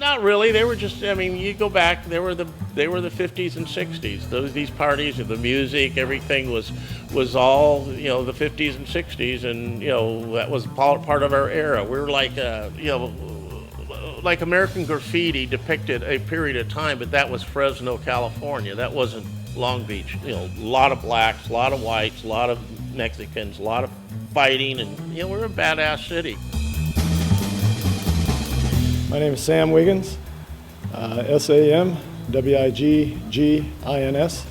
Not really. They were just. I mean, you go back. They were the 50s and 60s. These parties, the music, everything was all the 50s and 60s, and that was part of our era. We were like like American Graffiti depicted a period of time, but that was Fresno, California. That wasn't Long Beach. A lot of blacks, a lot of whites, a lot of Mexicans, a lot of fighting, and we're a badass city. My name is Sam Wiggins, SAMWIGGINS.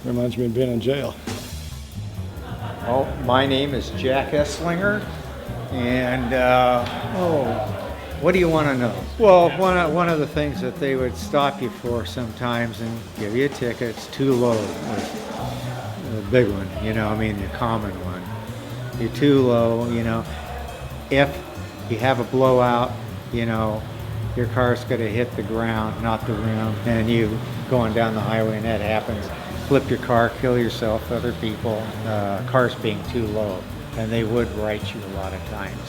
Reminds me of being in jail. Well, my name is Jack Esslinger, and what do you want to know? Well, one of the things that they would stop you for sometimes and give you a ticket, it's too low. The big one, the common one. You're too low, If you have a blowout, your car's going to hit the ground, not the rim, and you going down the highway and that happens, flip your car, kill yourself, other people, cars being too low. And they would write you a lot of times.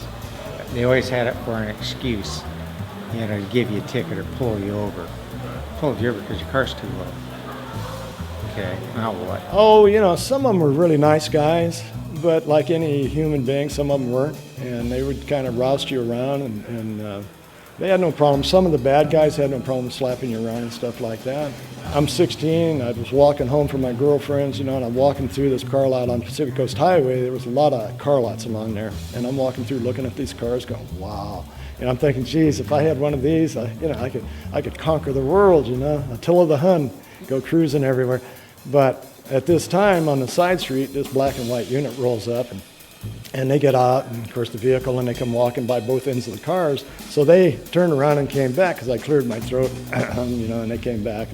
They always had it for an excuse, to give you a ticket or pull you over. Pulled you over because your car's too low. Okay, now what? Oh, some of them were really nice guys, but like any human being, some of them weren't. And they would kind of roust you around, and they had no problem. Some of the bad guys had no problem slapping you around and stuff like that. I'm 16. I was walking home from my girlfriend's, and I'm walking through this car lot on Pacific Coast Highway. There was a lot of car lots along there, and I'm walking through looking at these cars going, wow. And I'm thinking, geez, if I had one of these, I could conquer the world, Attila the Hun, go cruising everywhere. But at this time on the side street, this black and white unit rolls up, and they get out, and of course the vehicle, and they come walking by both ends of the cars. So they turned around and came back because I cleared my throat, and they came back,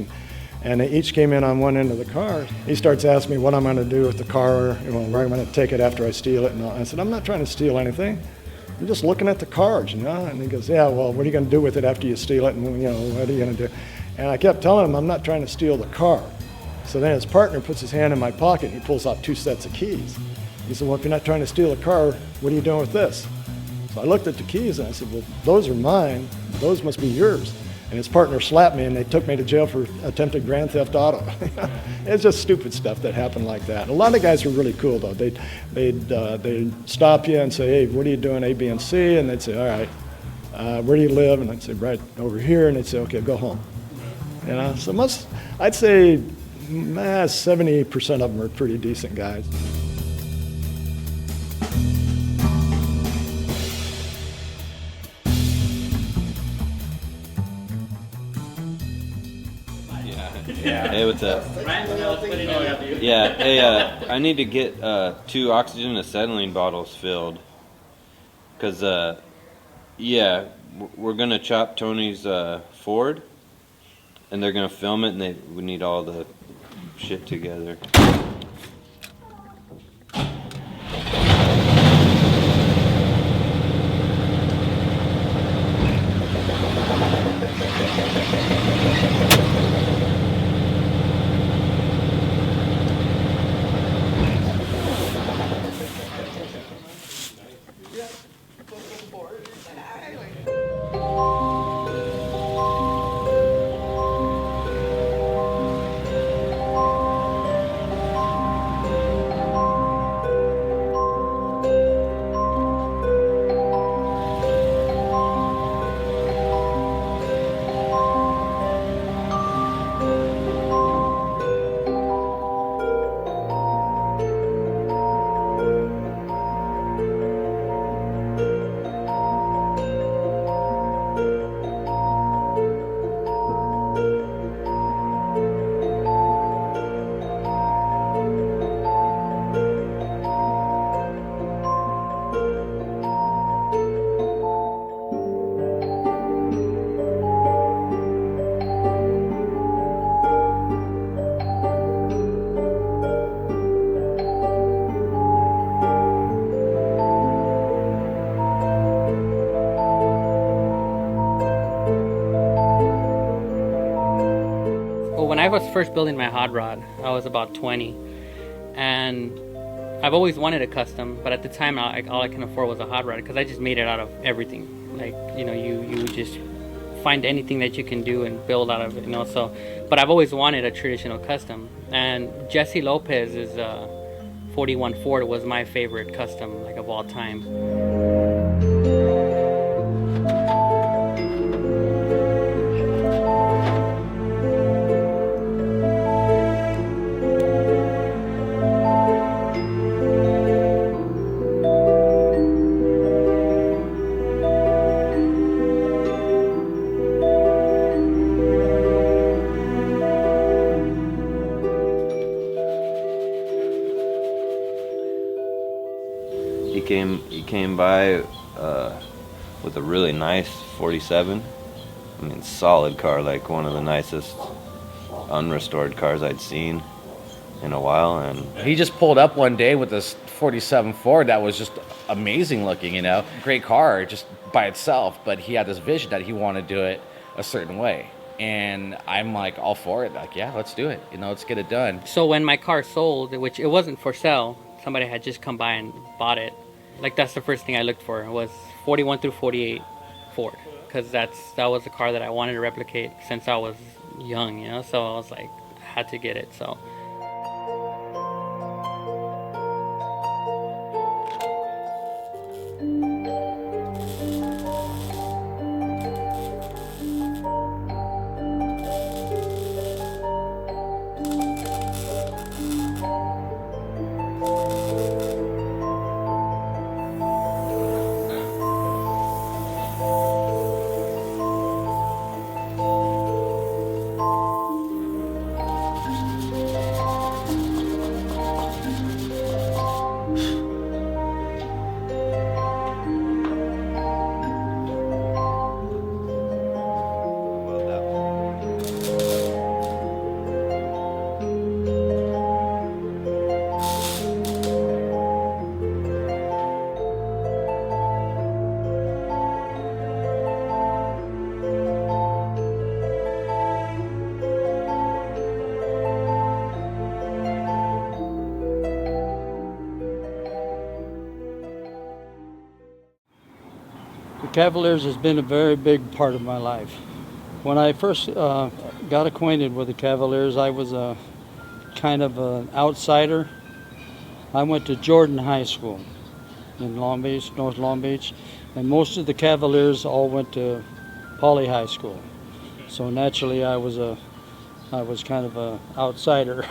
and they each came in on one end of the car. He starts asking me what I'm going to do with the car, where I'm going to take it after I steal it, and all. I said, I'm not trying to steal anything. I'm just looking at the cars, And he goes, yeah, well, what are you going to do with it after you steal it, and what are you going to do? And I kept telling him I'm not trying to steal the car. So then his partner puts his hand in my pocket, and he pulls out 2 sets of keys. He said, well, if you're not trying to steal a car, what are you doing with this? So I looked at the keys and I said, well, those are mine. Those must be yours. And his partner slapped me and they took me to jail for attempted grand theft auto. It's just stupid stuff that happened like that. A lot of guys were really cool though. They'd stop you and say, hey, what are you doing, A, B, and C? And they'd say, all right, where do you live? And I'd say, right over here. And they'd say, okay, go home. So I'd say 70% of them are pretty decent guys. Yeah. Hey, what's up? Yeah. Hey, I need to get 2 oxygen acetylene bottles filled. Cause we're gonna chop Tony's Ford, and they're gonna film it, and we need all the shit together. When I was first building my hot rod, I was about 20, and I've always wanted a custom, but at the time all I can afford was a hot rod because I just made it out of everything. Like, you just find anything that you can do and build out of it, you know. So, but I've always wanted a traditional custom, and Jesse Lopez's 41 Ford was my favorite custom, like, of all time. He came by with a really nice 47. I mean, solid car, like one of the nicest unrestored cars I'd seen in a while. And he just pulled up one day with this 47 Ford that was just amazing looking, you know. Great car just by itself, but he had this vision that he wanted to do it a certain way. And I'm like all for it. Like, yeah, let's do it. You know, let's get it done. So when my car sold, which it wasn't for sale, somebody had just come by and bought it. Like, that's the first thing I looked for, was 41 through 48 Ford, because that was a car that I wanted to replicate since I was young, you know. So I was like, I had to get it. So. Cavaliers has been a very big part of my life. When I first got acquainted with the Cavaliers, I was a kind of an outsider. I went to Jordan High School in Long Beach, North Long Beach, and most of the Cavaliers all went to Pauley High School. So naturally, I was kind of an outsider.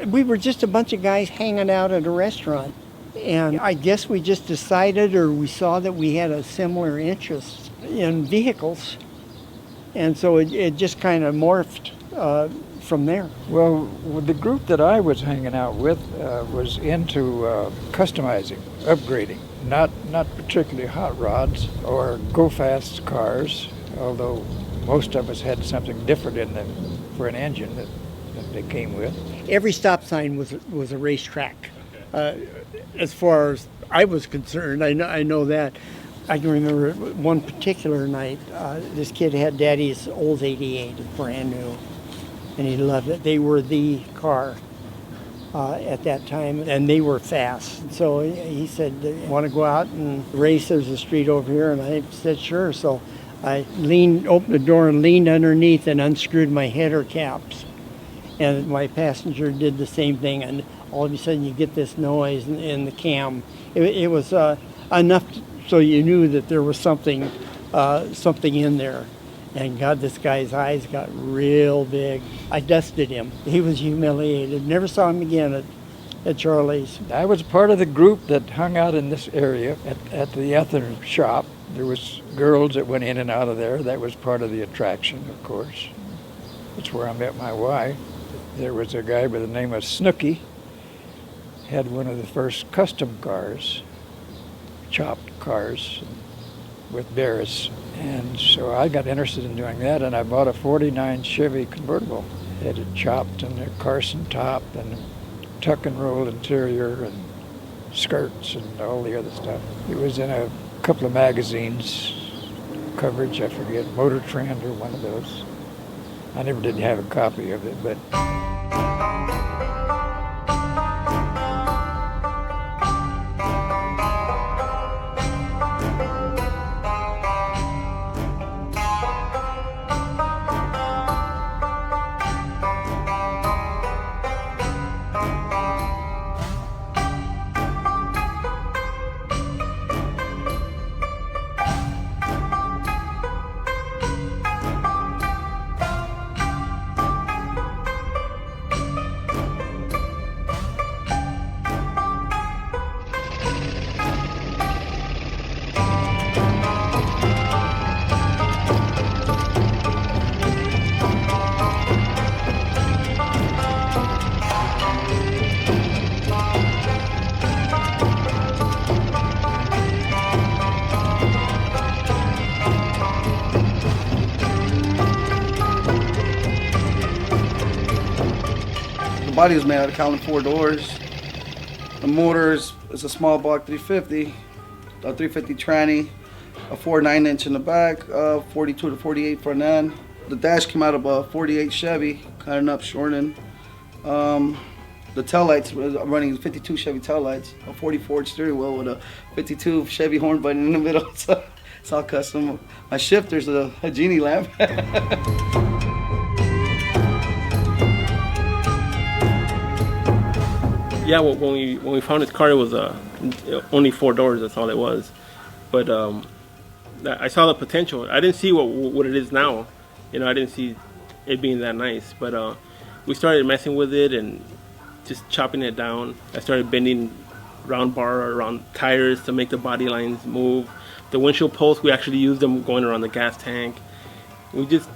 We were just a bunch of guys hanging out at a restaurant. And I guess we just decided, or we saw that we had a similar interest in vehicles. And so it just kind of morphed from there. Well, the group that I was hanging out with was into customizing, upgrading, not particularly hot rods or go-fast cars, although most of us had something different in them for an engine that they came with. Every stop sign was a racetrack. As far as I was concerned, I know that. I can remember one particular night, this kid had Daddy's Olds 88, brand new, and he loved it. They were the car at that time, and they were fast. So he said, want to go out and race? There's a street over here, and I said, sure. So I opened the door and leaned underneath and unscrewed my header caps. And my passenger did the same thing, and all of a sudden you get this noise in the cam. It was enough so you knew that there was something in there. And God, this guy's eyes got real big. I dusted him. He was humiliated. Never saw him again at Charlie's. I was part of the group that hung out in this area at the Ether shop. There was girls that went in and out of there. That was part of the attraction, of course. That's where I met my wife. There was a guy by the name of Snooky, had one of the first custom cars, chopped cars with Barris. And so I got interested in doing that, and I bought a 49 Chevy convertible. It had chopped and a Carson top and tuck and roll interior and skirts and all the other stuff. It was in a couple of magazines, coverage, I forget, Motor Trend or one of those. I never did have a copy of it, but body was made out of Callan 4 doors. The motor is a small block 350, a 350 tranny, a 4.9-inch in the back, 42 to 48 front end. The dash came out of a 48 Chevy, cutting up, shortening. The taillights, I'm running 52 Chevy taillights, a 44 steering wheel with a 52 Chevy horn button in the middle. So it's all custom. My shifter's a genie lamp. Yeah, well, when we found this car, it was only 4 doors. That's all it was. But I saw the potential. I didn't see what it is now. You know, I didn't see it being that nice. But we started messing with it and just chopping it down. I started bending round bar around tires to make the body lines move. The windshield posts, we actually used them going around the gas tank. We did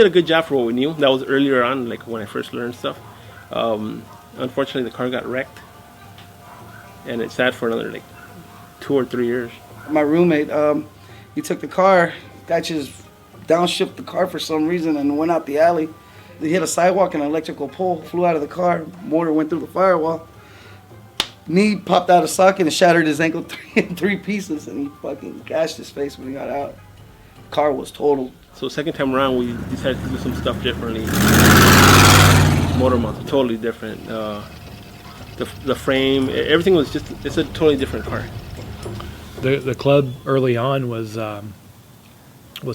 a good job for what we knew. That was earlier on, like when I first learned stuff. Unfortunately, the car got wrecked, and it sat for another like 2 or 3 years. My roommate, he took the car, guy just downshift the car for some reason and went out the alley. He hit a sidewalk and an electrical pole flew out of the car. Motor went through the firewall. Knee popped out of socket and shattered his ankle in 3 pieces, and he fucking gashed his face when he got out. Car was totaled. So second time around, we decided to do some stuff differently. Motor mounts totally different. The frame, everything was it's a totally different car. The club early on was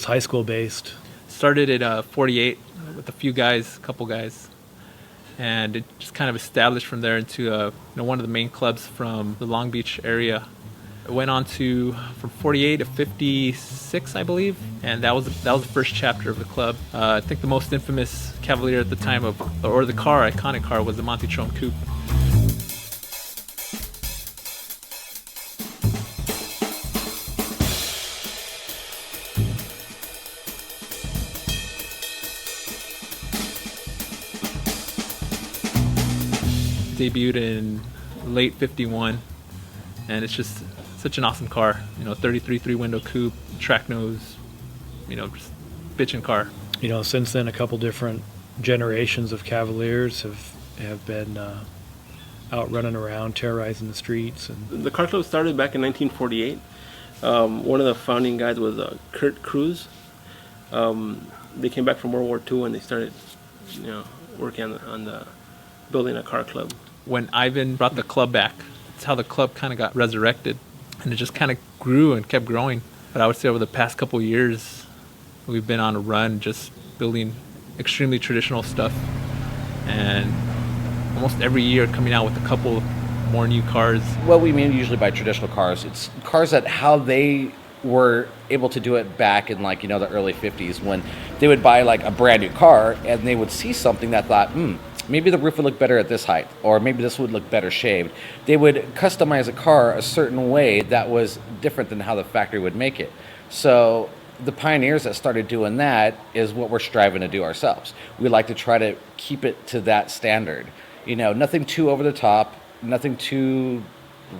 high school based. Started at 48 with a couple guys, and it just kind of established from there into one of the main clubs from the Long Beach area. It went on to from 48 to 56, I believe, and that was the first chapter of the club. I think the most infamous Cavalier at the time iconic car, was the Monte-Trone Coupe. Debuted in late 51, and it's just such an awesome car. 33 3-window coupe, track nose, just bitchin' car. Since then, a couple different generations of Cavaliers have been out running around, terrorizing the streets. And the car club started back in 1948. One of the founding guys was Kurt Cruz. They came back from World War II and they started, working on the building a car club. When Ivan brought the club back, that's how the club kind of got resurrected, and it just kind of grew and kept growing. But I would say over the past couple of years, we've been on a run just building extremely traditional stuff, and almost every year coming out with a couple more new cars. What we mean usually by traditional cars, it's cars that how they were able to do it back in the early 50s, when they would buy a brand new car and they would see something that thought, maybe the roof would look better at this height, or maybe this would look better shaved. They would customize a car a certain way that was different than how the factory would make it. So the pioneers that started doing that is what we're striving to do ourselves. We like to try to keep it to that standard. Nothing too over the top, nothing too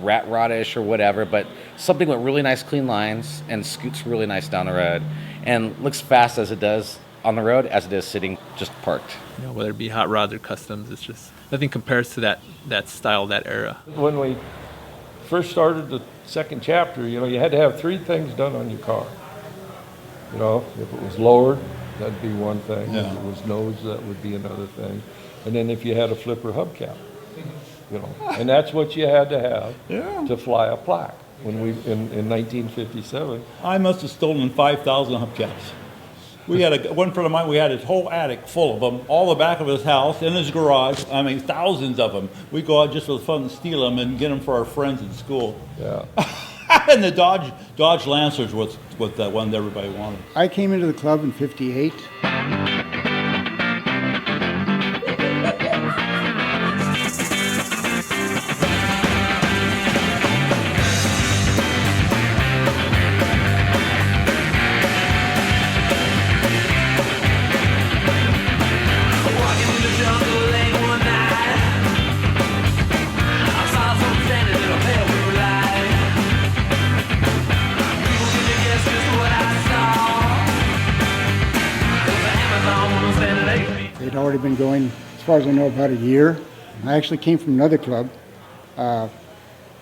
rat rodish or whatever, but something with really nice clean lines and scoots really nice down the road and looks fast as it does on the road as it is sitting just parked. Whether it be hot rods or customs, it's just nothing compares to that style, that era. When we first started the second chapter, you had to have 3 things done on your car. If it was lowered, that'd be one thing. Yeah. If it was nose, that would be another thing. And then if you had a flipper hubcap, and that's what you had to have to fly a plaque. When we in 1957, I must have stolen 5,000 hubcaps. We had one friend of mine, we had his whole attic full of them, all the back of his house, in his garage. I mean, thousands of them. We go out just for the fun and steal them and get them for our friends in school. Yeah. And the Dodge Lancers was the one that everybody wanted. I came into the club in '58. They'd already been going as far as I know, about a year. I actually came from another club. I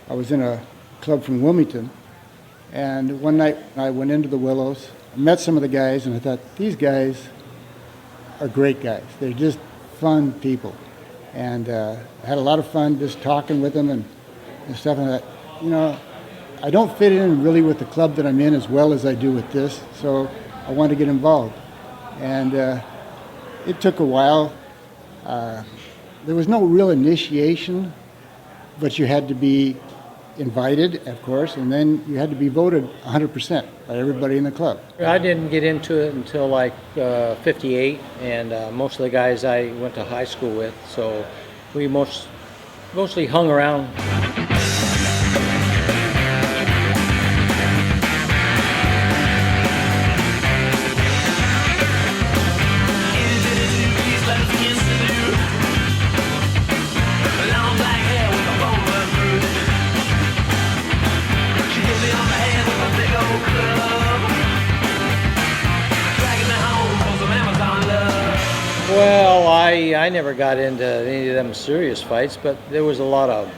was in a club from Wilmington, and one night I went into the Willows, met some of the guys, and I thought, these guys are great guys. They're just fun people. And I had a lot of fun just talking with them and stuff. And I thought, you know, I don't fit in really with the club that I'm in as well as I do with this, so I wanted to get involved. And it took a while. There was no real initiation, but you had to be invited, of course, and then you had to be voted 100% by everybody in the club. I didn't get into it until like 58, and most of the guys I went to high school with, so we mostly hung around. Well, I never got into any of them serious fights, but there was a lot of,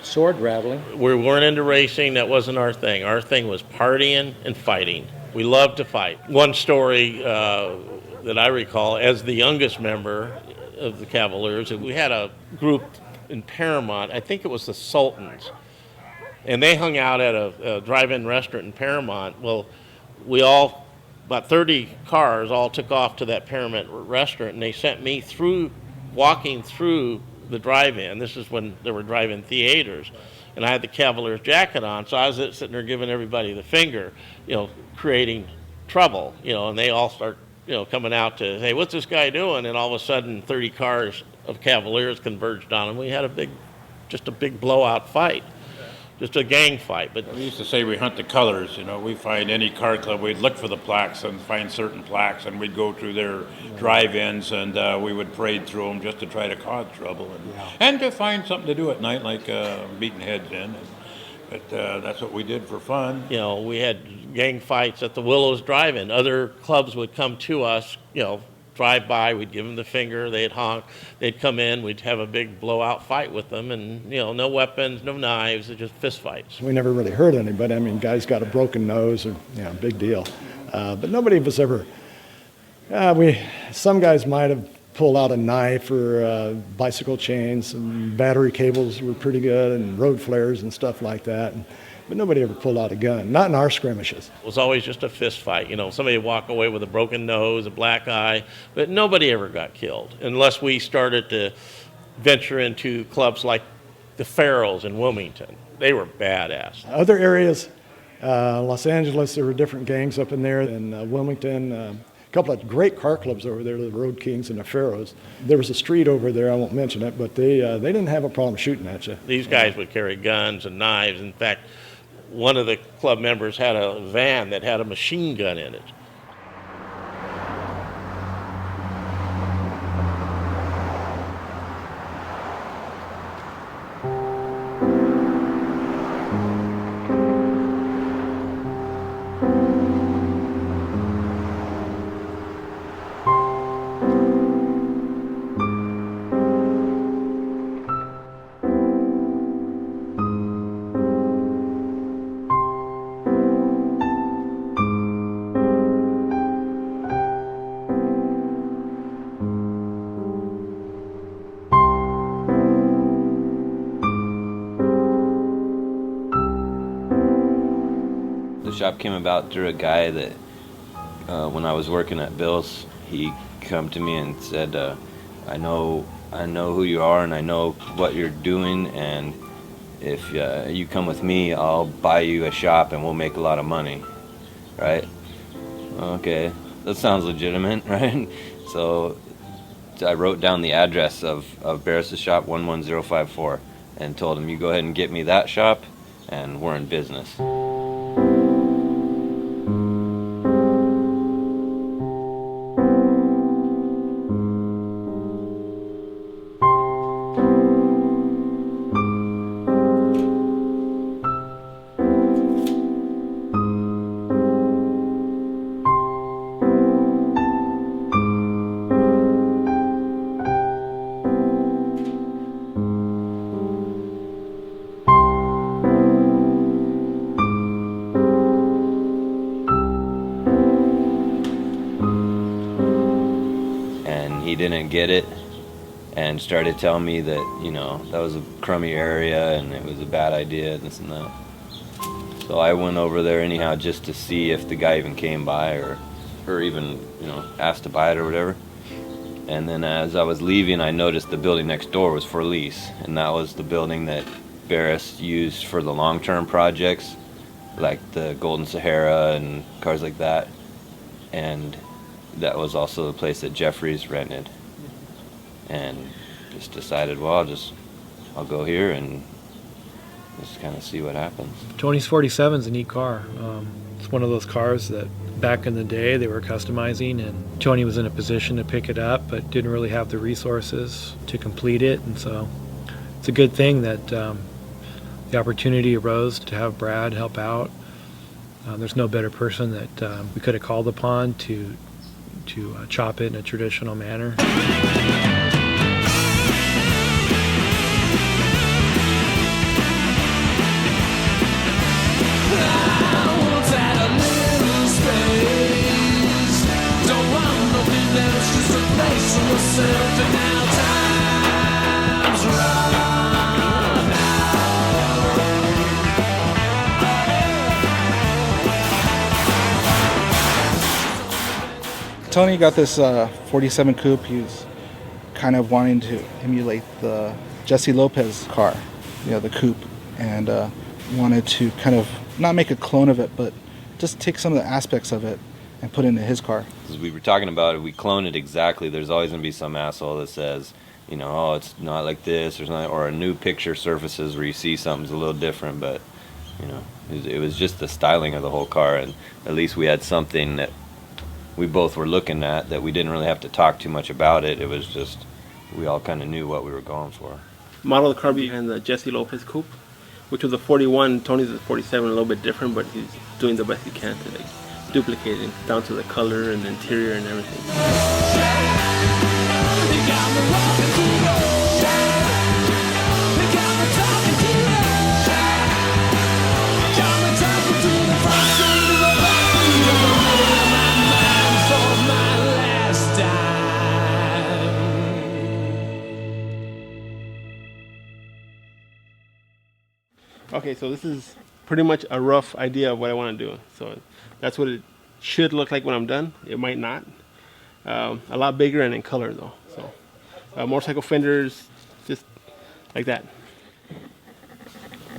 sword rattling. We weren't into racing. That wasn't our thing. Our thing was partying and fighting. We loved to fight. One story that I recall, as the youngest member of the Cavaliers, we had a group in Paramount. I think it was the Sultans. And they hung out at a drive-in restaurant in Paramount. Well, we all, about 30 cars, all took off to that Paramount restaurant, and they sent me walking through the drive-in. This is when there were drive-in theaters. And I had the Cavaliers jacket on, so I was sitting there giving everybody the finger, creating trouble, and they all start, coming out to, hey, what's this guy doing? And all of a sudden, 30 cars of Cavaliers converged on him. We had just a big blowout fight. Just a gang fight. But we used to say we hunt the colors. We find any car club, we'd look for the plaques and find certain plaques, and we'd go through their drive-ins, and we would parade through them just to try to cause trouble and to find something to do at night, like beating heads in. But that's what we did for fun. We had gang fights at the Willows Drive-In. Other clubs would come to us, drive by, we'd give them the finger, they'd honk, they'd come in, we'd have a big blowout fight with them, and no weapons, no knives, just fist fights. We never really hurt anybody. I mean, guys got a broken nose, or big deal. But nobody of us ever. Some guys might have pulled out a knife or bicycle chains, and battery cables were pretty good, and road flares and stuff like that. But nobody ever pulled out a gun, not in our skirmishes. It was always just a fist fight. Somebody would walk away with a broken nose, a black eye, but nobody ever got killed unless we started to venture into clubs like the Pharaohs in Wilmington. They were badass. Other areas, Los Angeles, there were different gangs up in there. In Wilmington, a couple of great car clubs over there, the Road Kings and the Pharaohs. There was a street over there, I won't mention it, but they didn't have a problem shooting at you. These guys would carry guns and knives. In fact, one of the club members had a van that had a machine gun in it. Shop came about through a guy that when I was working at Bill's, he come to me and said, I know who you are, and I know what you're doing, and if you come with me, I'll buy you a shop and we'll make a lot of money, right? Okay, that sounds legitimate, right? So I wrote down the address of Barris' shop, 11054, and told him, you go ahead and get me that shop and we're in business. didn't get it and started telling me that, you know, that was a crummy area and it was a bad idea and this and that. So I went over there anyhow just to see if the guy even came by or even, you know, asked to buy it or whatever. And then as I was leaving, I noticed the building next door was for lease, and that was the building that Barris used for the long-term projects, like the Golden Sahara and cars like that. And that was also the place that Jeffries rented. And just decided, well, I'll go here and just kind of see what happens. Tony's 47 is a neat car. It's one of those cars that back in the day they were customizing, and Tony was in a position to pick it up but didn't really have the resources to complete it. And so it's a good thing that the opportunity arose to have Brad help out. There's no better person that we could have called upon to chop it in a traditional manner. Tony got this 47 coupe. He was kind of wanting to emulate the Jesse Lopez car, you know, the coupe, and wanted to kind of not make a clone of it, but just take some of the aspects of it and put it into his car. As we were talking about it, we clone it exactly. There's always going to be some asshole that says, you know, oh, it's not like this, or a new picture surfaces where you see something's a little different, but, you know, it was just the styling of the whole car, and at least we had something that we both were looking at that we didn't really have to talk too much about it. It was just, we all kind of knew what we were going for. Model of the car behind the Jesse Lopez coupe, which was a 41. Tony's a 47, a little bit different, but he's doing the best he can to like duplicate it down to the color and the interior and everything. Okay, so this is pretty much a rough idea of what I want to do. So that's what it should look like when I'm done. It might not. A lot bigger and in color though. So motorcycle fenders, just like that.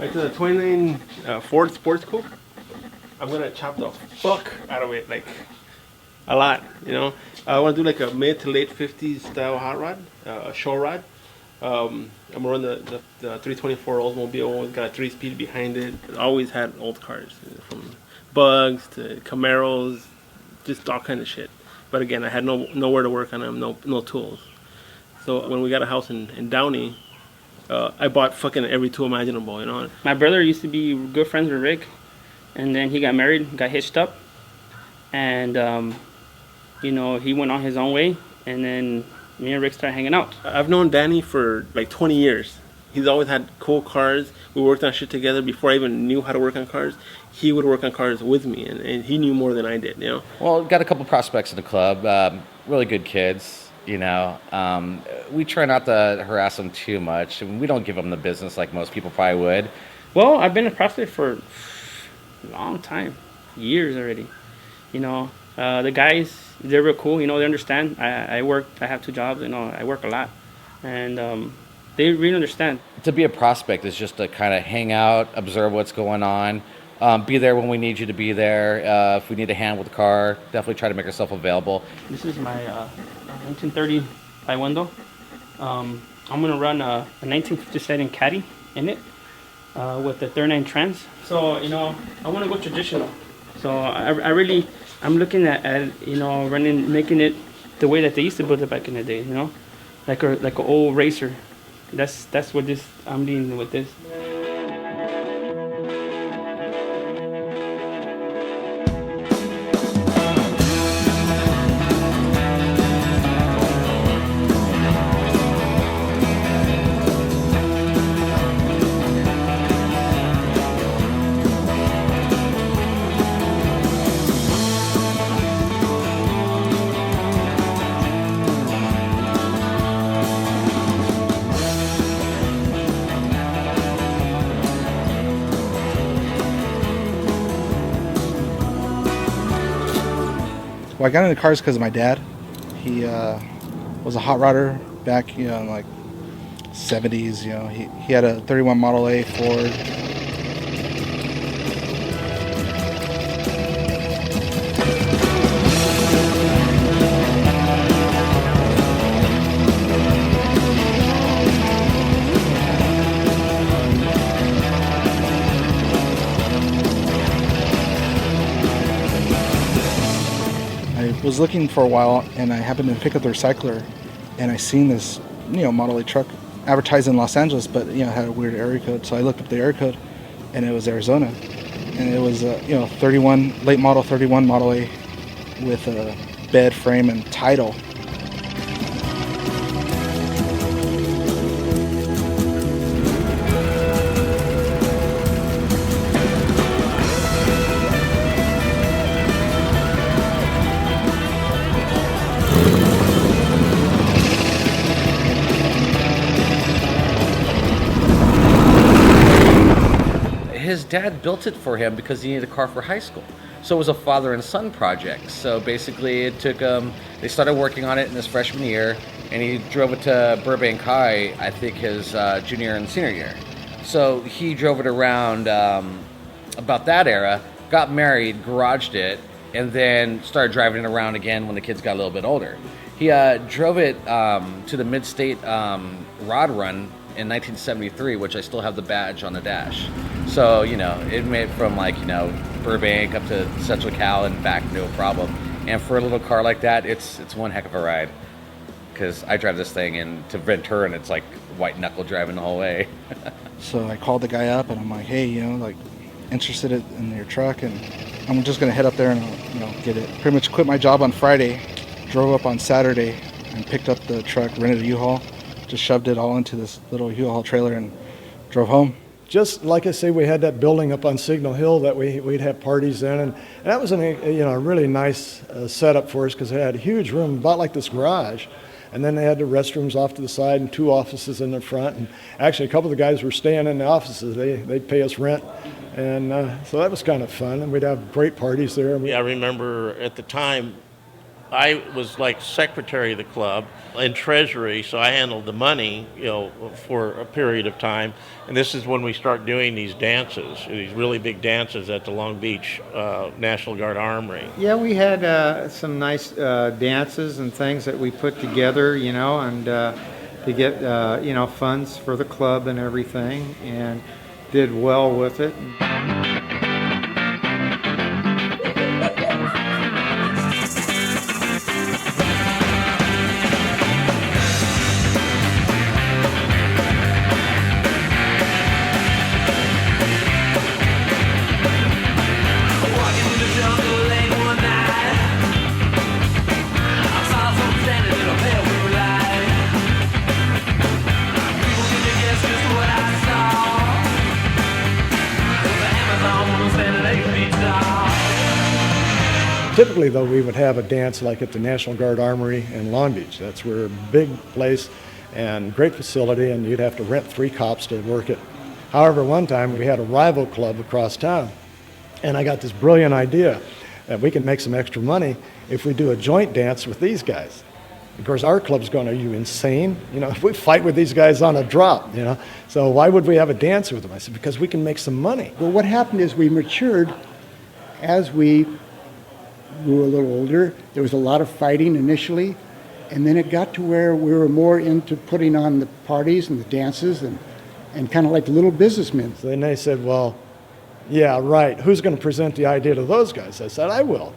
Right to the 29 Ford Sports Coupe. I'm gonna chop the fuck out of it, like a lot. You know, I want to do like a mid to late 50s style hot rod, a show rod. I'm gonna run the 324 Oldsmobile. It's got a 3-speed behind it. Always had old cars, from Bugs to Camaros, just all kind of shit. But again, I had nowhere to work on them, no tools. So when we got a house in Downey, I bought fucking every tool imaginable, you know. My brother used to be good friends with Rick, and then he got married, got hitched up, and you know, he went on his own way, and then me and Rick started hanging out. I've known Danny for like 20 years. He's always had cool cars. We worked on shit together before I even knew how to work on cars. He would work on cars with me, and he knew more than I did, you know. Well, got a couple prospects in the club, really good kids, you know. We try not to harass them too much. I mean, we don't give them the business like most people probably would. Well, I've been a prospect for a long time, years already. You know, the guys, they're real cool. You know, they understand. I have 2 jobs. You know, I work a lot, and they really understand. To be a prospect is just to kind of hang out, observe what's going on, be there when we need you to be there. If we need a hand with the car, definitely try to make yourself available. This is my 1930 by window. I'm gonna run a 1957 Caddy in it with the 39 trans. So you know, I want to go traditional. So I'm looking at you know, making it the way that they used to build it back in the day. You know, like an old racer. That's what I'm dealing with this. Well, I got into cars because of my dad. He was a hot rodder back, in like 70s. He had a 31 Model A Ford. I was looking for a while, and I happened to pick up the recycler, and I seen this, Model A truck advertised in Los Angeles, but it had a weird area code. So I looked up the area code, and it was Arizona, and it was 31 late model 31 Model A with a bed frame and title. His dad built it for him because he needed a car for high school. So it was a father and son project. So basically it took they started working on it in his freshman year, and he drove it to Burbank High, I think his junior and senior year. So he drove it around about that era, got married, garaged it, and then started driving it around again when the kids got a little bit older. He drove it to the Mid-State Rod Run in 1973, which I still have the badge on the dash. So, it made from Burbank up to Central Cal and back, no problem. And for a little car like that, it's one heck of a ride. Because I drive this thing into Ventura, and it's like white knuckle driving the whole way. So I called the guy up, and I'm like, hey, interested in your truck, and I'm just gonna head up there and get it. Pretty much quit my job on Friday, drove up on Saturday, and picked up the truck, rented a U-Haul, just shoved it all into this little U-Haul trailer and drove home. Just like I say, we had that building up on Signal Hill that we'd have parties in, and that was a really nice setup for us because it had a huge room, about like this garage, and then they had the restrooms off to the side and 2 offices in the front. And actually, a couple of the guys were staying in the offices. They'd pay us rent, and so that was kind of fun. And we'd have great parties there. Yeah, I remember at the time, I was like secretary of the club and treasury, so I handled the money, for a period of time. And this is when we start doing these dances, these really big dances at the Long Beach National Guard Armory. Yeah, we had some nice dances and things that we put together, and to get, funds for the club and everything, and did well with it. Typically, though, we would have a dance like at the National Guard Armory in Long Beach. That's where a big place and great facility, and you'd have to rent 3 cops to work it. However, one time we had a rival club across town, and I got this brilliant idea that we can make some extra money if we do a joint dance with these guys. Of course, our club's going, are you insane? If we fight with these guys on a drop, so why would we have a dance with them? I said, because we can make some money. Well, what happened is we matured as we grew a little older. There was a lot of fighting initially, and then it got to where we were more into putting on the parties and the dances and kind of like little businessmen. So then they said, well, yeah, right. Who's going to present the idea to those guys? I said, I will.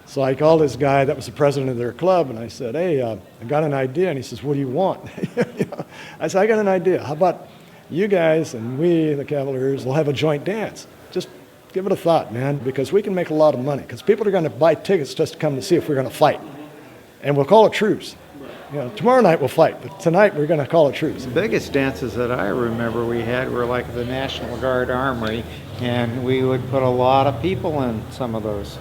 So I called this guy that was the president of their club, and I said, hey, I got an idea. And he says, what do you want? I said, I got an idea. How about you guys and we, the Cavaliers, will have a joint dance? Just give it a thought, man, because we can make a lot of money. Because people are going to buy tickets just to come to see if we're going to fight. And we'll call a truce. Tomorrow night we'll fight, but tonight we're going to call a truce. The biggest dances that I remember we had were like the National Guard Armory, and we would put a lot of people in some of those.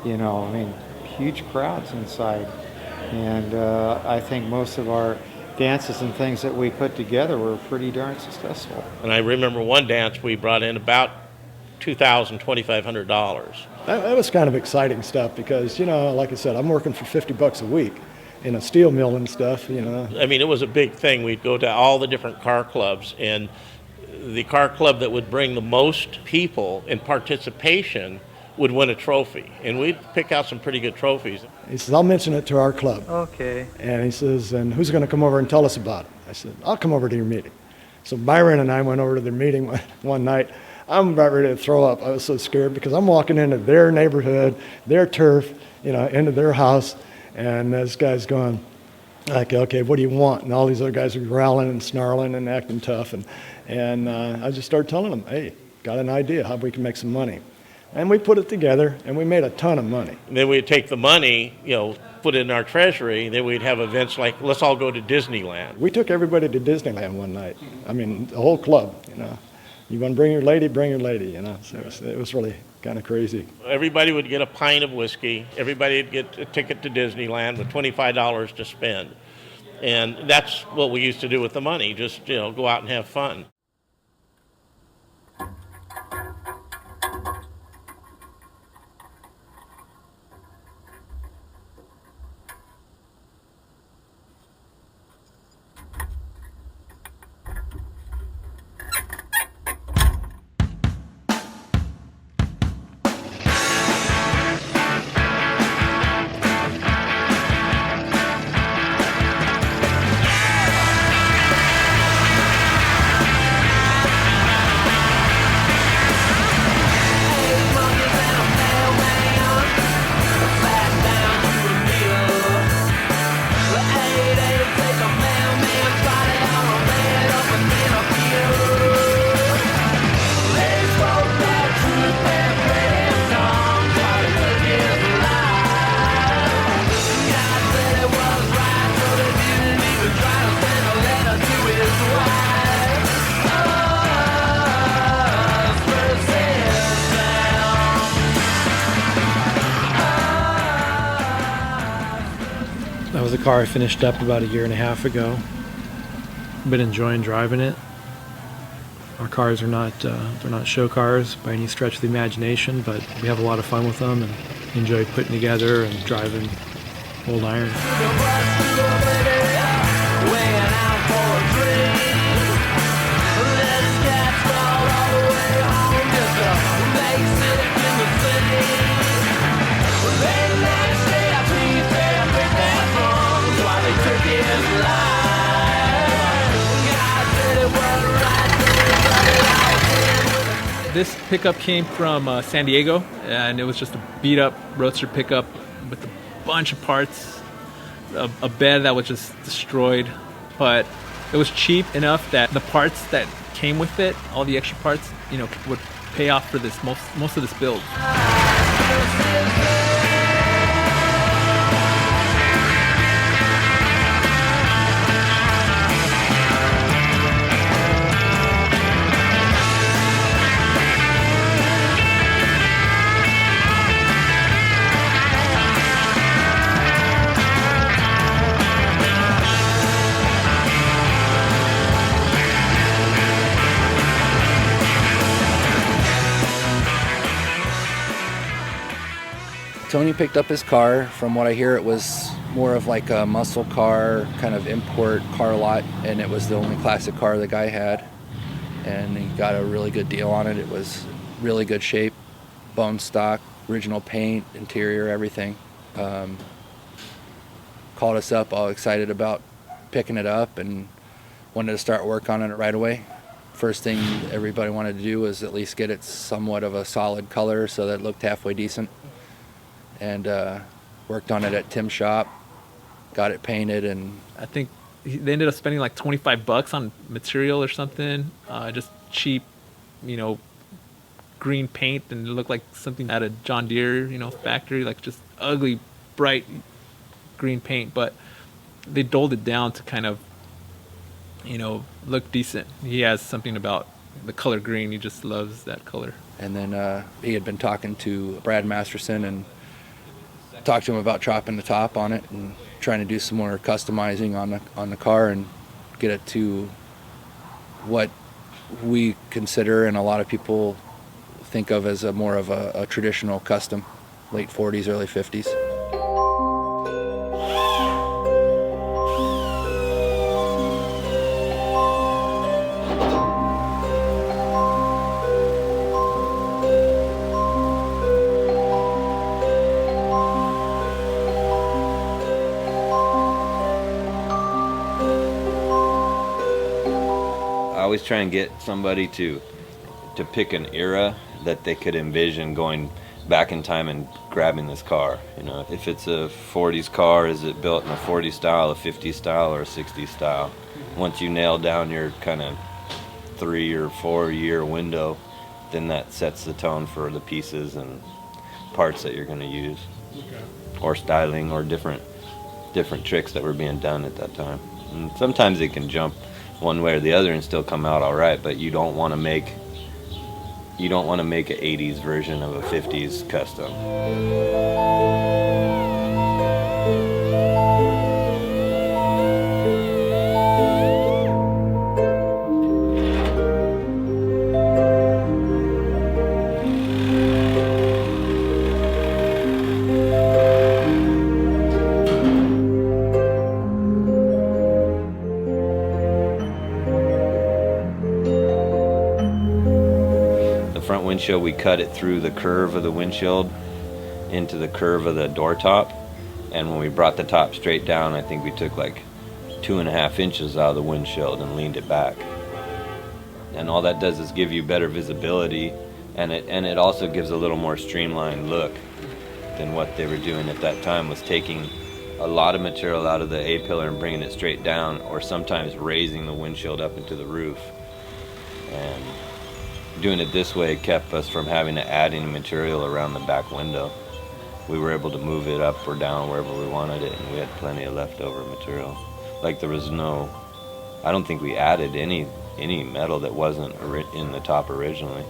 Huge crowds inside. And I think most of our dances and things that we put together were pretty darn successful. And I remember one dance we brought in about $2,000, $2,500. That was kind of exciting stuff because, you know, like I said, I'm working for $50 a week in a steel mill and stuff, you know. I mean, it was a big thing. We'd go to all the different car clubs, and the car club that would bring the most people in participation would win a trophy. And we'd pick out some pretty good trophies. He says, I'll mention it to our club. Okay. And he says, and who's going to come over and tell us about it? I said, I'll come over to your meeting. So Byron and I went over to their meeting one night. I'm about ready to throw up. I was so scared because I'm walking into their neighborhood, their turf, you know, into their house. And this guy's going, like, okay, what do you want? And all these other guys are growling and snarling and acting tough. And I just started telling them, hey, got an idea how we can make some money. And we put it together, and we made a ton of money. And then we'd take the money, you know, put it in our treasury, and then we'd have events like, let's all go to Disneyland. We took everybody to Disneyland one night. I mean, the whole club, you know. You want to bring your lady, you know. So it was really kind of crazy. Everybody would get a pint of whiskey. Everybody would get a ticket to Disneyland with $25 to spend. And that's what we used to do with the money, just, you know, go out and have fun. That was a car I finished up about 1.5 years ago. Been enjoying driving it. Our cars are not they're not show cars by any stretch of the imagination, but we have a lot of fun with them and enjoy putting together and driving old iron. This pickup came from San Diego, and it was just a beat-up Roadster pickup with a bunch of parts, a bed that was just destroyed, but it was cheap enough that the parts that came with it, all the extra parts, you know, would pay off for this most of this build. Tony picked up his car. From what I hear, it was more of like a muscle car, kind of import car lot, and it was the only classic car the guy had. And he got a really good deal on it. It was really good shape, bone stock, original paint, interior, everything. Called us up all excited about picking it up and wanted to start work on it right away. First thing everybody wanted to do was at least get it somewhat of a solid color so that it looked halfway decent. And worked on it at Tim's shop, got it painted, and I think they ended up spending like $25 on material or something, just cheap, you know, green paint, and it looked like something at a John Deere, you know, factory, like just ugly, bright green paint. But they doled it down to kind of, you know, look decent. He has something about the color green; he just loves that color. And then he had been talking to Brad Masterson and talked to him about chopping the top on it and trying to do some more customizing on the car and get it to what we consider and a lot of people think of as more of a traditional custom, late 40s, early 50s. I always try and get somebody to pick an era that they could envision going back in time and grabbing this car. You know, if it's a 40s car, is it built in a 40s style, a 50s style, or a 60s style? Once you nail down your kind of 3 or 4 year window, then that sets the tone for the pieces and parts that you're going to use, or styling, or different tricks that were being done at that time. And sometimes it can jump one way or the other and still come out all right, but you don't want to make an 80s version of a 50s custom. Front windshield, we cut it through the curve of the windshield into the curve of the door top, and when we brought the top straight down, I think we took like 2.5 inches out of the windshield and leaned it back. And all that does is give you better visibility, and it also gives a little more streamlined look than what they were doing at that time, was taking a lot of material out of the A-pillar and bringing it straight down, or sometimes raising the windshield up into the roof. And doing it this way kept us from having to add any material around the back window. We were able to move it up or down wherever we wanted it, and we had plenty of leftover material. Like there was I don't think we added any metal that wasn't in the top originally.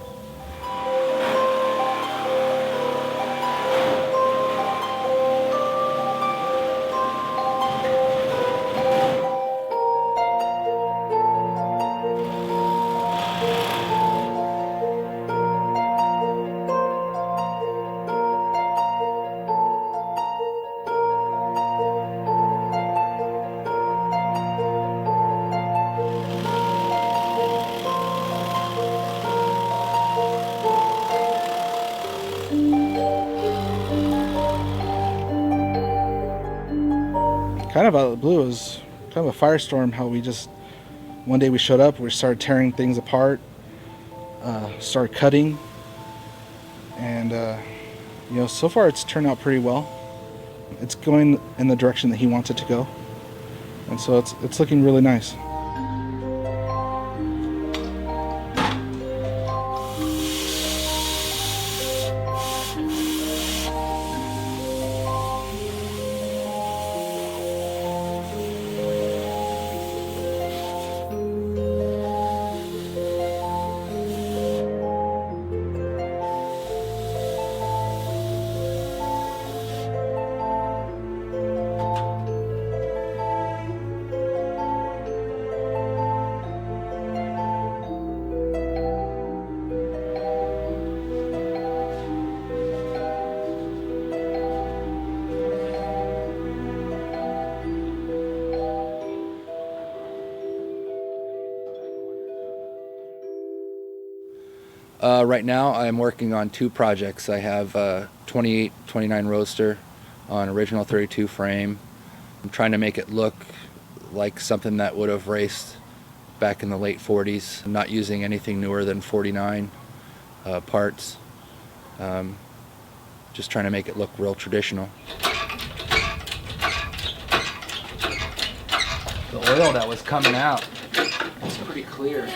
Kind of out of the blue, it was kind of a firestorm. How we just one day we showed up, we started tearing things apart, started cutting, and so far it's turned out pretty well. It's going in the direction that he wants it to go, and so it's looking really nice. Right now I'm working on 2 projects. I have a 28-29 Roadster on original 32 frame. I'm trying to make it look like something that would have raced back in the late 40s. I'm not using anything newer than 49 parts. Just trying to make it look real traditional. The oil that was coming out, it's pretty clear.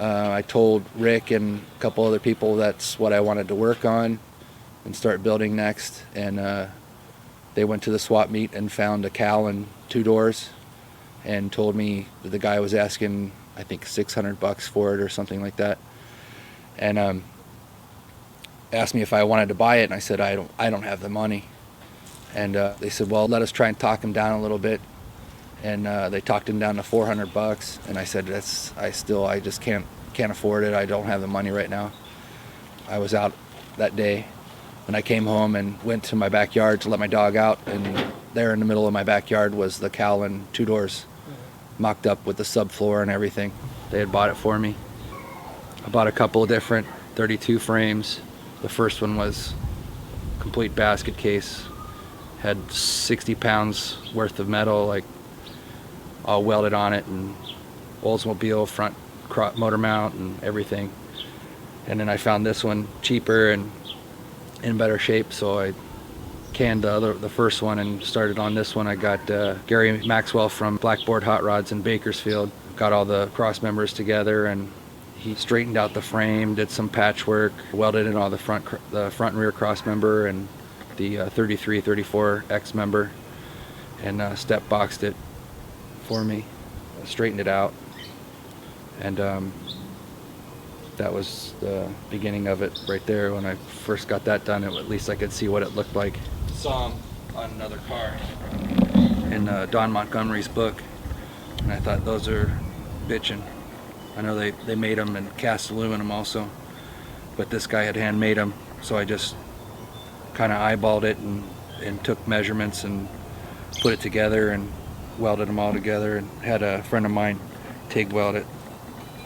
I told Rick and a couple other people that's what I wanted to work on and start building next, and they went to the swap meet and found a Cal and 2 doors and told me that the guy was asking, I think, $600 for it or something like that, and asked me if I wanted to buy it, and I said I don't have the money, and they said, well, let us try and talk him down a little bit. And they talked him down to $400, and I said, I just can't can't afford it. I don't have the money right now. I was out that day, and I came home and went to my backyard to let my dog out, and there in the middle of my backyard was the Cowlin 2 doors, mocked up with the subfloor and everything. They had bought it for me. I bought a couple of different 32 frames. The first one was complete basket case, had 60 pounds worth of metal, like all welded on it, and Oldsmobile front motor mount and everything. And then I found this one cheaper and in better shape, so I canned the first one and started on this one. I got Gary Maxwell from Blackboard Hot Rods in Bakersfield, got all the cross members together, and he straightened out the frame, did some patchwork, welded in all the front and rear cross member and the 33, 34 X member, and step boxed it for me, straightened it out, and that was the beginning of it right there. When I first got that done, at least I could see what it looked like. Saw him on another car in Don Montgomery's book, and I thought, those are bitchin'. I know they made them in cast aluminum also, but this guy had handmade them, so I just kind of eyeballed it and took measurements and put it together and welded them all together, and had a friend of mine TIG weld it,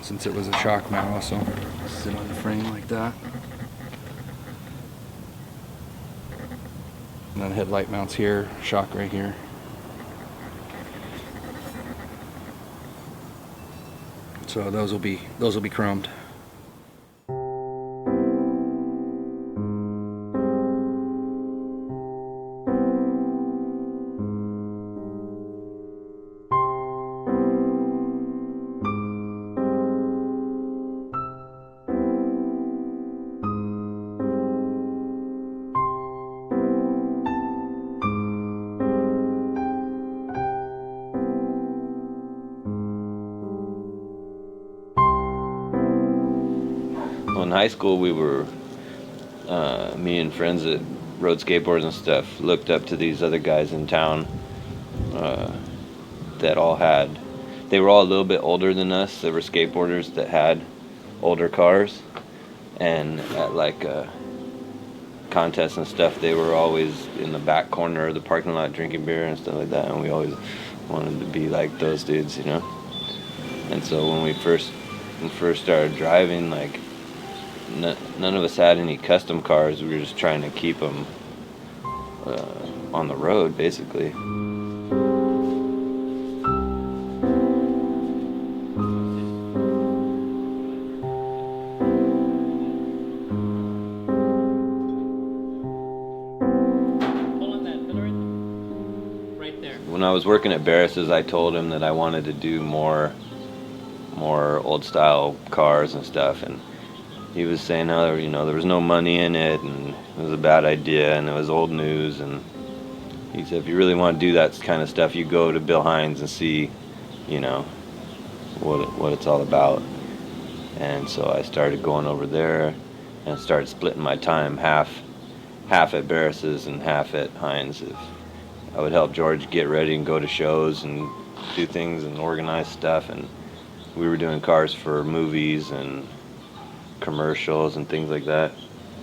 since it was a shock mount also. Sit on the frame like that. And then headlight mounts here, shock right here. So those will be chromed. In high school, we were, me and friends that rode skateboards and stuff, looked up to these other guys in town that all had, they were all a little bit older than us. There were skateboarders that had older cars, and at like contests and stuff, they were always in the back corner of the parking lot drinking beer and stuff like that, and we always wanted to be like those dudes, you know? And so when we first started driving, like, none of us had any custom cars. We were just trying to keep them on the road, basically. When I was working at Barris's, I told him that I wanted to do more old style cars and stuff, and he was saying how, you know, there was no money in it, and it was a bad idea, and it was old news. And he said, if you really want to do that kind of stuff, you go to Bill Hines and see, you know, what it's all about. And so I started going over there and started splitting my time half at Barris's and half at Hines. I would help George get ready and go to shows and do things and organize stuff, and we were doing cars for movies and commercials and things like that.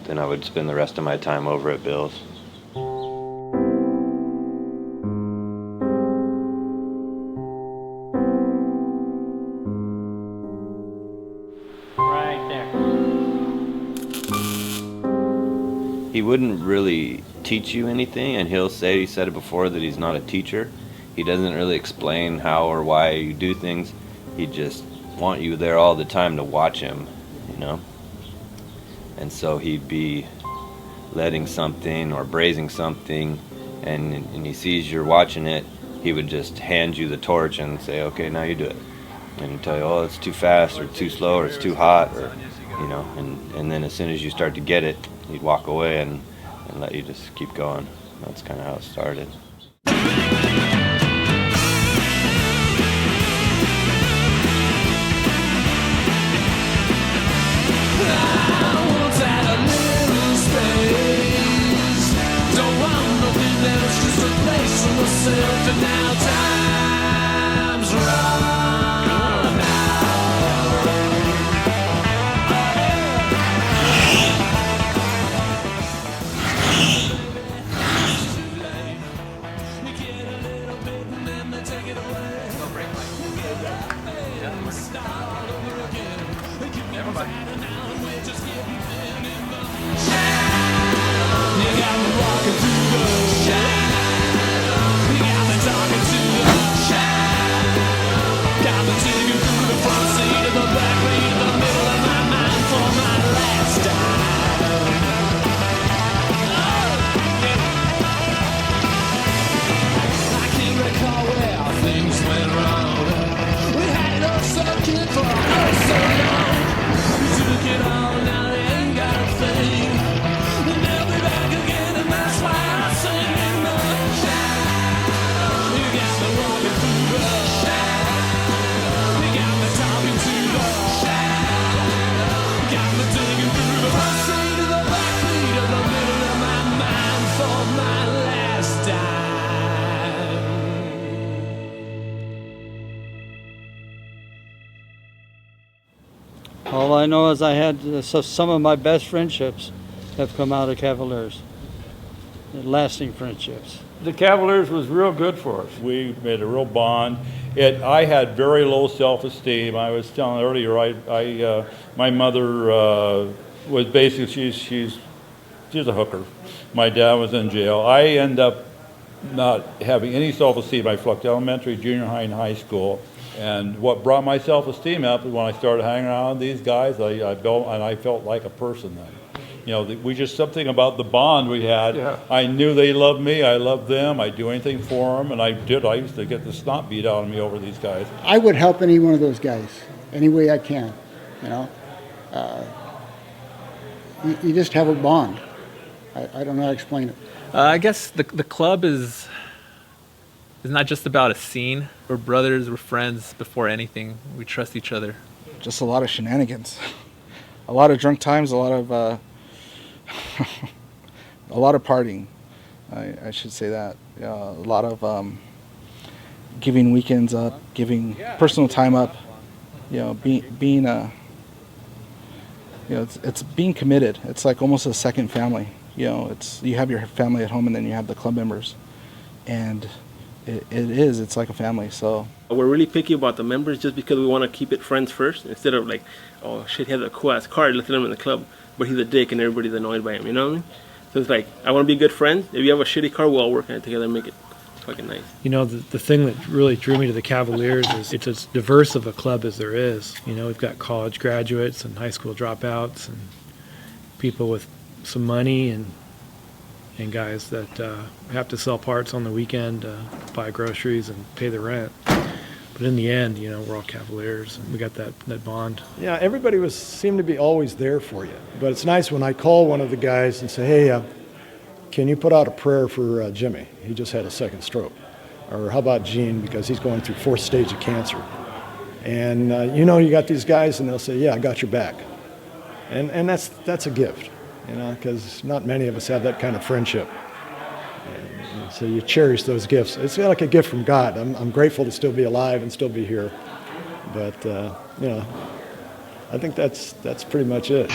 Then I would spend the rest of my time over at Bill's. Right there. He wouldn't really teach you anything, and he said it before, that he's not a teacher. He doesn't really explain how or why you do things. He just want you there all the time to watch him, you know? And so he'd be letting something or brazing something, and he sees you're watching it, he would just hand you the torch and say, okay, now you do it. And he'd tell you, oh, it's too fast or too slow or it's too hot, or, you know, and then as soon as you start to get it, he'd walk away and let you just keep going. That's kind of how it started. And now time's run out. All I know is I had some of my best friendships have come out of Cavaliers, lasting friendships. The Cavaliers was real good for us. We made a real bond. I had very low self-esteem. I was telling earlier, my mother was basically, she's a hooker. My dad was in jail. I ended up not having any self-esteem. I flunked elementary, junior high, and high school. And what brought my self-esteem up is when I started hanging around with these guys, I felt like a person then. You know, we just something about the bond we had. Yeah. I knew they loved me. I loved them. I'd do anything for them, and I did. I used to get the snot beat out of me over these guys. I would help any one of those guys any way I can. You know, you just have a bond. I don't know how to explain it. I guess the club is not just about a scene. We're brothers. We're friends before anything. We trust each other. Just a lot of shenanigans, a lot of drunk times, a lot of a lot of partying. I should say that. A lot of giving weekends up, giving personal time up. You know, being it's being committed. It's like almost a second family. You know, you have your family at home, and then you have the club members, and it's like a family. So we're really picky about the members just because we want to keep it friends first, instead of like, oh shit, he has a cool ass card, let's let him in the club, but he's a dick and everybody's annoyed by him, you know what I mean? So it's like, I want to be good friends. If you have a shitty car, we'll all work on it together and make it fucking nice. You know, the thing that really drew me to the Cavaliers is it's as diverse of a club as there is. You know, we've got college graduates and high school dropouts and people with some money and guys that have to sell parts on the weekend, buy groceries and pay the rent. But in the end, you know, we're all Cavaliers and we got that bond. Yeah, everybody seemed to be always there for you. But it's nice when I call one of the guys and say, hey, can you put out a prayer for Jimmy? He just had a second stroke. Or how about Gene, because he's going through 4th stage of cancer. And you know, you got these guys and they'll say, yeah, I got your back. And that's a gift, you know, because not many of us have that kind of friendship. And so you cherish those gifts. It's like a gift from God. I'm grateful to still be alive and still be here. But, you know, I think that's pretty much it.